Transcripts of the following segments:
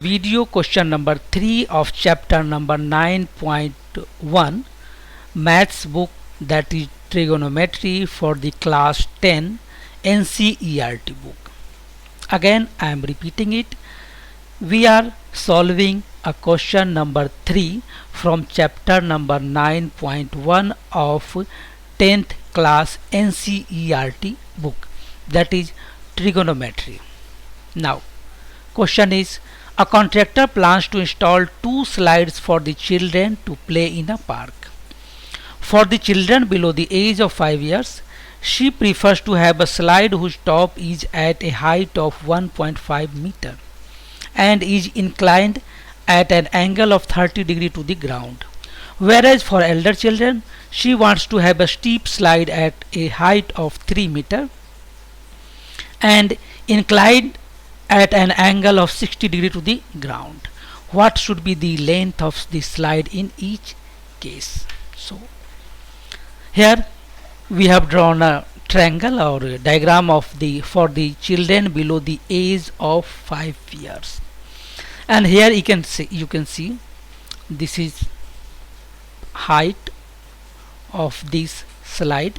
Video question number 3 of chapter number 9.1 maths book, that is trigonometry for the class 10 NCERT book. Again I am repeating it. We are solving a question number 3 from chapter number 9.1 of 10th class NCERT book, that is trigonometry. Now question is, a contractor plans to install 2 slides for the children to play in a park. For the children below the age of 5 years, she prefers to have a slide whose top is at a height of 1.5 meter and is inclined at an angle of 30 degree to the ground. Whereas for elder children, she wants to have a steep slide at a height of 3 meter and inclined at an angle of 60 degree to the ground. What should be the length of the slide in each case? So here we have drawn a triangle or a diagram of the for the children below the age of 5 years, and here you can see this is height of this slide,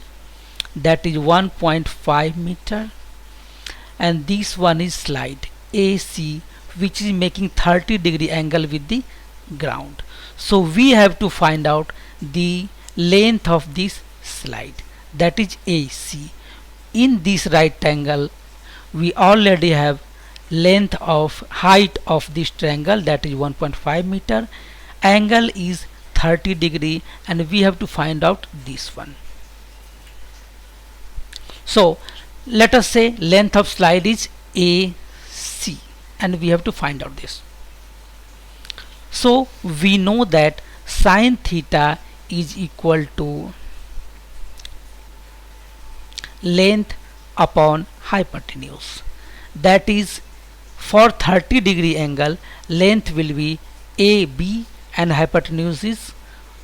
that is 1.5 meter, and this one is slide AC, which is making 30 degree angle with the ground. So we have to find out the length of this slide, that is AC. In this right triangle we already have length of height of this triangle, that is 1.5 meter, angle is 30 degree, and we have to find out this one. So let us say length of slide is AC, and we have to find out this. So we know that sine theta is equal to length upon hypotenuse, that is for 30 degree angle length will be AB and hypotenuse is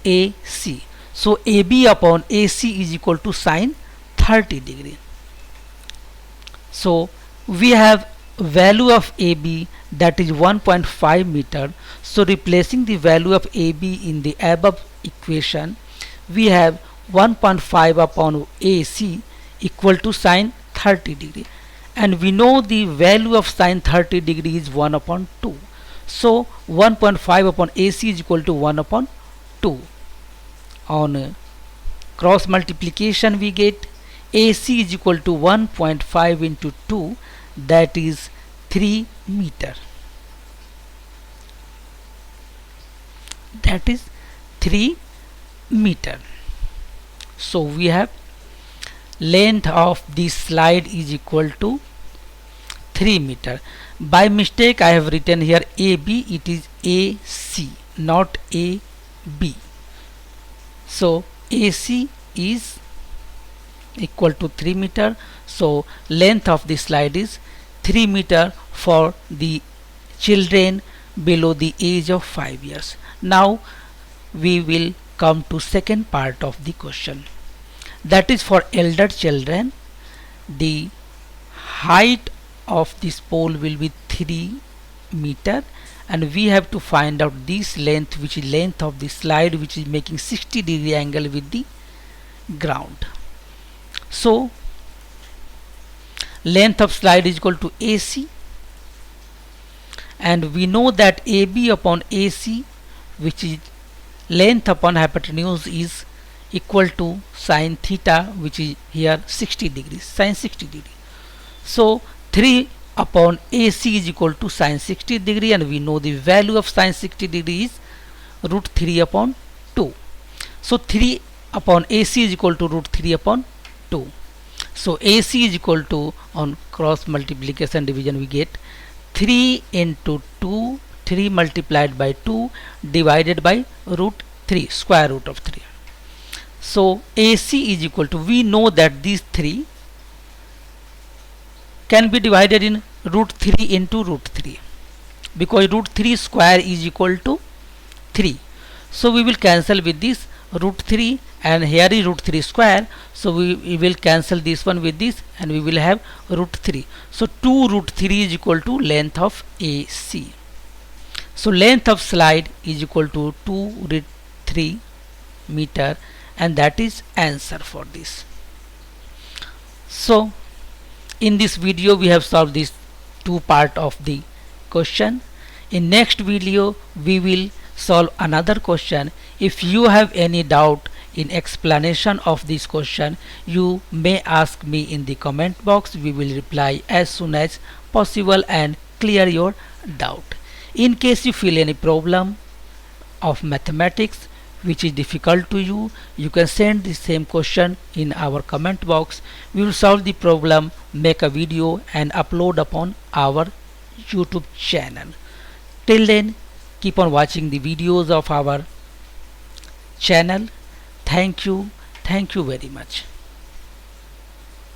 AC. So AB upon AC is equal to sine 30 degree. So we have value of AB, that is 1.5 meter. So replacing the value of AB in the above equation, we have 1.5 upon AC equal to sine 30 degree, and we know the value of sine 30 degree is 1 upon 2. So 1.5 upon AC is equal to 1 upon 2. On cross multiplication we get AC is equal to 1.5 into 2, that is 3 meter, that is 3 meter. So we have length of this slide is equal to 3 meter. By mistake I have written here AB, it is AC, not AB. So AC is equal to 3 meter. So length of the slide is 3 meter for the children below the age of 5 years. Now we will come to second part of the question, that is for elder children. The height of this pole will be 3 meter, and we have to find out this length, which is length of the slide, which is making 60 degree angle with the ground. So length of slide is equal to AC, and we know that AB upon AC, which is length upon hypotenuse, is equal to sine theta, which is here 60 degrees, sine 60 degree. So 3 upon AC is equal to sine 60 degree, and we know the value of sine 60 degree is root 3 upon 2. So 3 upon AC is equal to root 3 upon 2. So AC is equal to, on cross multiplication division we get 3 into 2, 3 multiplied by 2 divided by root 3, square root of 3. So AC is equal to, we know that these 3 can be divided in root 3 into root 3, because root 3 square is equal to 3. So we will cancel with this root 3, and here is root 3 square, so we will cancel this one with this, and we will have root 3. So 2 root 3 is equal to length of AC. So length of slide is equal to 2 root 3 meter, and that is answer for this. So in this video we have solved this two part of the question. In next video we will solve another question. If you have any doubt in explanation of this question, you may ask me in the comment box. We will reply as soon as possible and clear your doubt. In case you feel any problem of mathematics which is difficult to you, you can send the same question in our comment box. We will solve the problem, make a video and upload upon our YouTube channel. Till then, keep on watching the videos of our channel. Thank you very much.